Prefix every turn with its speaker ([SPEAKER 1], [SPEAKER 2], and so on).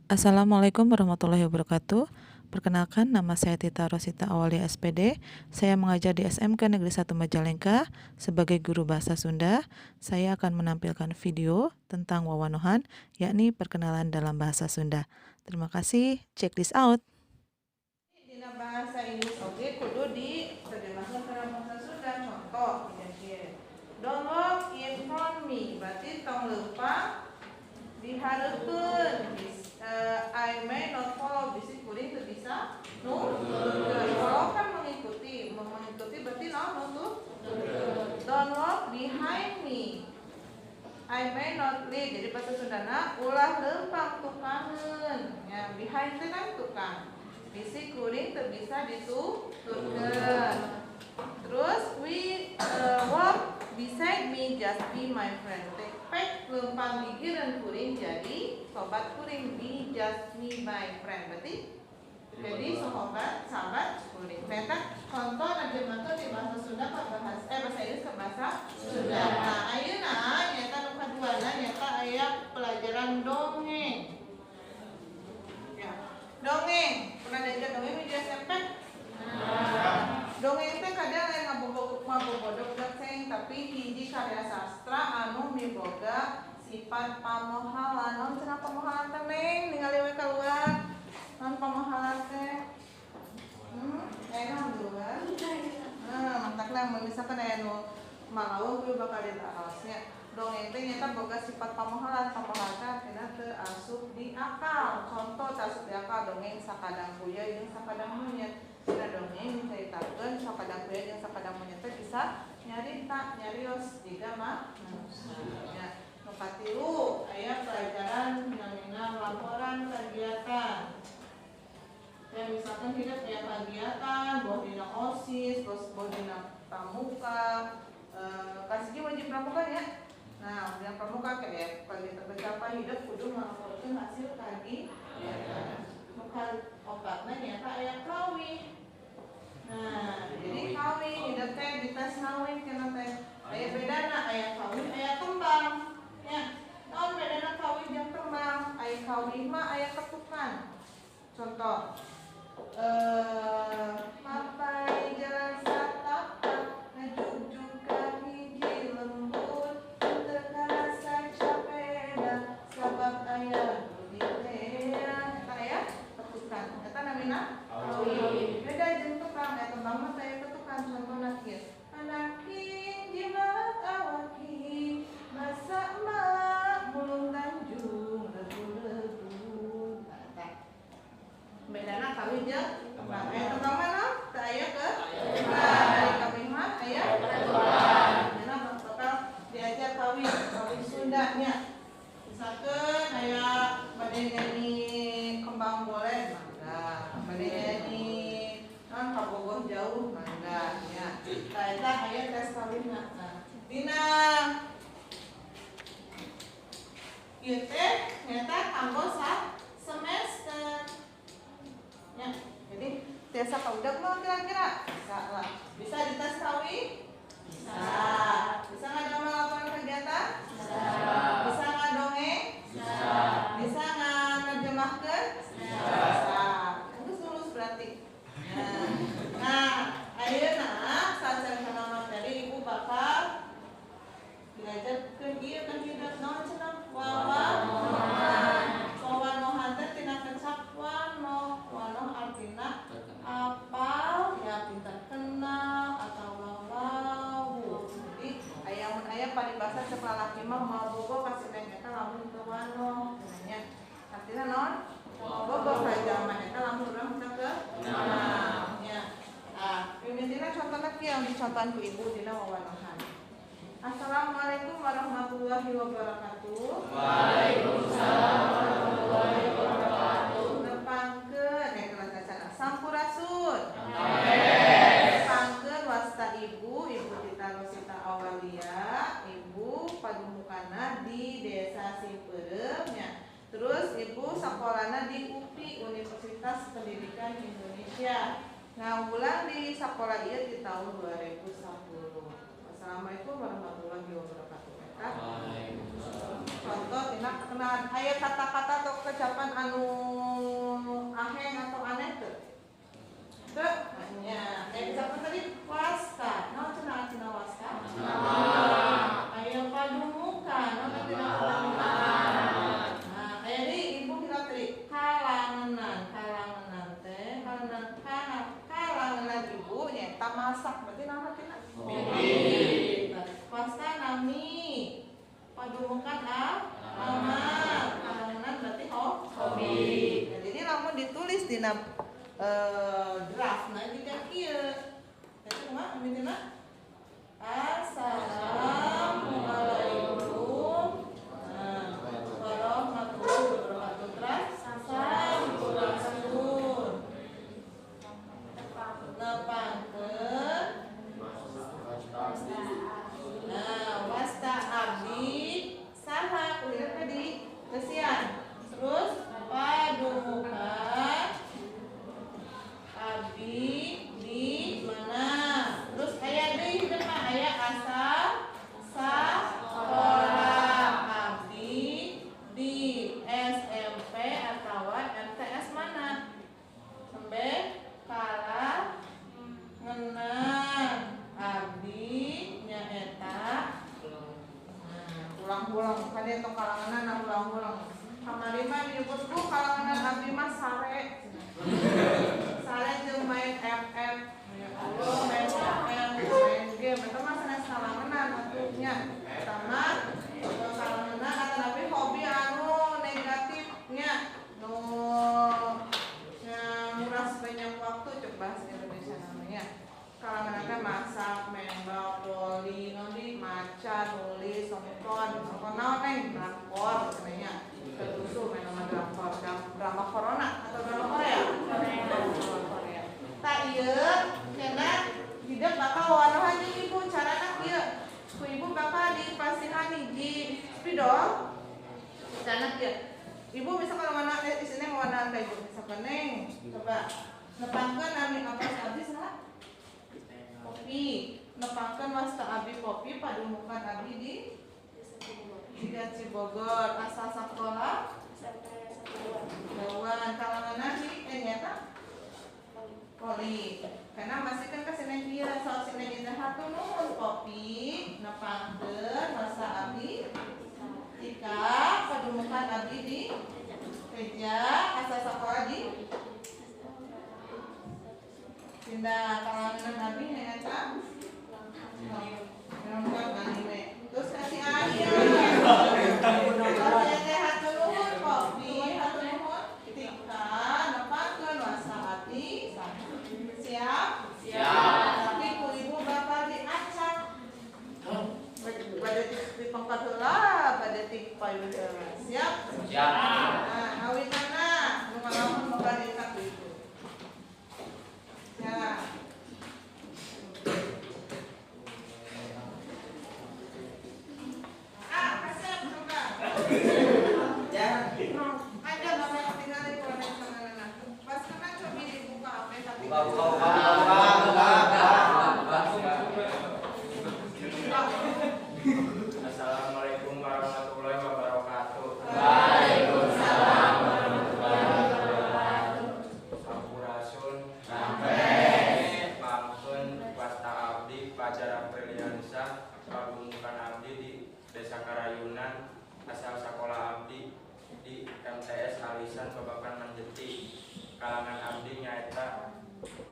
[SPEAKER 1] Assalamualaikum warahmatullahi wabarakatuh. Perkenalkan, nama saya Tita Rosita Awalia SPD. Saya mengajar di SMK Negeri 1 Majalengka sebagai guru bahasa Sunda. Saya akan menampilkan video tentang wawanohan, yakni perkenalan dalam bahasa Sunda. Terima kasih, check this out.
[SPEAKER 2] Dina bahasa Inggris oge kudu diterjemahkan ke bahasa Sunda. Contoh, don't walk in front me, berarti tong leumpang di hareupeun. I may not follow, bisi kuring teu bisa nutupkeun. Follow kan mengikuti berarti nutupkeun. Don't walk behind me, I may not lead. Jadi bahasa Sundana ulah leumpang tukangeun. Ya, behind teh kan tukang. Bisi kuring teu bisa ditutupkeun. Terus walk beside me, just be my friend. Pek leumpang gigireun kuring jadi sobat kuring, be just me my friend. Berarti jadi sahabat kuring. Eta contoh nerjemahkeun di bahasa Sunda ke bahasa Inggris ke bahasa Sunda. Nah, ayeuna nyaeta nu kaduana nyaeta aya pelajaran dongeng. Ya. Dongeng, pernah diajar dongeng di SMP? Dongeng teh kadang aya ngabobodog seng, tapi hiji karya sastra anu miboga sifat pamohalan. Naon cenah pamohalan teh Neng? Ningali we keluar. Naon pamohalan teh? Naon duluan? Mantakna misalkan aya nu malaung kudu bakal ditaosnya. Dongeng teh nyata boga sifat pamohalan. Pamohalan teh artina teu asup di akal. Contoh teu asup di akal dongeng sakadang kuya jeung sakadang monyet. Nah, dongeng menceritakeun sakadang kuya jeung sakadang monyet teh bisa nyarios jiga manusia. Nu katilu aya pelajaran namina laporan kegiatan. Ya misalkan hidup aya kegiatan, boh dina OSIS, boh dina pramuka, kasih wajib pramuka ya. Nah, dina pramuka kayak kegiatan berapa hidup kudu ngalaporkeun hasil kagiatan. Bukan obatna nyata aya kawin. Nah, jadi kawin hidup teh dites kawin kana teh. Aya bedana aya kawin aya kembang. Ya. Naon bedana kawin jeung kembang? Aya kawin mah aya ketukan. Contoh mapai jalan satapak ngajugjug ka hiji lembut teu karasa capek sabab aya di teh eta aya ketukan. Eta namina kawin. Beda jeung tukang, kembang mah aya ketukan. Contohna kieu. Anaking jimat awaki masa mak mulung Tanjung legu-legu. Bedana kawin jeung kembang. Kembang mana? Teu aya ke kembang. Dari kawin mah aya kembang. Dina bakal diajar kawin Sunda nya. Misalkeun aya bade nyanyi kembang boleh mangga. Bade nyanyi kabogoh jauh mangga nya. Tah eta aya tes kawinna. Dina ieu teh nyata kanggo semester. Ya, jadi tiasa kaudag mah kira-kira bisa lah. Bisa dites kawin? Bisa. Bisa ngadamel laporan kegiatan? Bisa. Bisa ngadongeng? Bisa. Bisa nerjemahkeun? Bisa. Terus lulus berarti. Nah, ayeuna sacan materi Ibu bakal diajarkeun ieu kan hidup naon cenah wawanohan. Wawanohan teh tina kecap wanoh artina apal ya pintar kenal atau wawahu. Jadi aya paribasa cek lalaki mah mabogo kasih neng eta lamun teu wanoh nya. Artina naon? Mabogo kajama eta lamun urang bisa ke kenal nya. Mimitina contohna kieu yang dicontohan ku Ibu dina wawanohan. Assalamualaikum warahmatullahi wabarakatuh.
[SPEAKER 3] Waalaikumsalam warahmatullahi wabarakatuh.
[SPEAKER 2] Nepangkeun kelas acara sampurasun. Nepangkeun wasta Ibu Tita Rosita Awalia, Ibu padumukanna di Desa Simpeureum nya. Terus Ibu sakolana di UPI Universitas Pendidikan Indonesia. Ngawulang di sakola ieu di tahun 2010. Assalamualaikum warahmatullahi wabarakatuh. padumukan aya kata-kata atau ucapan anu aheng atau aneh teu? Teu? Nya, misalkan tadi wasta. Naon cenah cenah wasta? Aya padumukan, naon cenah padumukan? Nah, aya deui ibu kita tadi kalangenan, kalangenan teh, kalangenan ibu nyaeta masak, berarti naon cenah? Hobi. Wasta nami, padumukan amal, kalangenan berarti hobi. Nah, jadi lamun ditulis dina draft nah juga kieu. Eta kumaha mintina? Assalamualaikum warahmatullahi wabarakatuh. Sampurasun. Nepangkeun. Nah, wasta abdi saha kuliah tadi kesian. Terus padumukan abdi di mana? Terus aya deui di depan aya asal sakola abdi di SMP atau MTS mana? Sampai kala ngeunang abdi nyaeta ulang-ulang kan eta kalanganan ulang-ulang. Kamari mah disebutku kalanganan abdi mah sare. Sare jeung main FF. Ya Allah, main FF, main game. Eta mah sanes kalanganan maksudnya. Sama kalanganan eta tapi hobi anu negatifnya. Nu nguras banyak waktu cek bahasa Indonesia namanya. Kalangan masak, main bal, voli, nanti maca, nulis, nonton naon neng drakor katanya. Terusu main nama drakor, drama corona atau drama Korea? Drama Korea. Tak ieu cenah hideuk bakal warohan jeung ibu carana kieu. Ku ibu bakal dipasihan hiji spidol. Carana kieu. Ibu misalkan mana isine ngawanaan ka ibu misalkan neng coba nepangkeun ami apa abdi saha? Kopi, nepangkeun wasta abdi kopi padumukan abdi di Cibogor, asal sakola Dawan, kalanganan di nyata Poli. Karena masih kan kesini dia soal sini kita hatu nuhun kopi nepangkeun wasta abdi jika padumukan abdi di Teja, asal sakola di pindah kalangan abdi nyata terus kasih ayah kasih hatu nuhun kopi hatu nuhun tika nepangkeun wasta abdi siap tapi ku ibu bakal diacak pada dipangkat heula pada dipayun heula siap nah awitana nu ngalamun bakal diacak itu ya. Kasih coba. Ada namanya tinggal di konek sana. Pas kena coba dibuka apa tapi.
[SPEAKER 3] Assalamualaikum warahmatullahi wabarakatuh.
[SPEAKER 2] Waalaikumsalam
[SPEAKER 3] warahmatullahi wabarakatuh. Sampurasun. Sampai. Pangkeun wasta abdi Fajar Apriliansyah padumukan abdi di Desa Karayunan asal sakola abdi di MTS Alisan Babakan Manjeti. Kalangan abdi nyaeta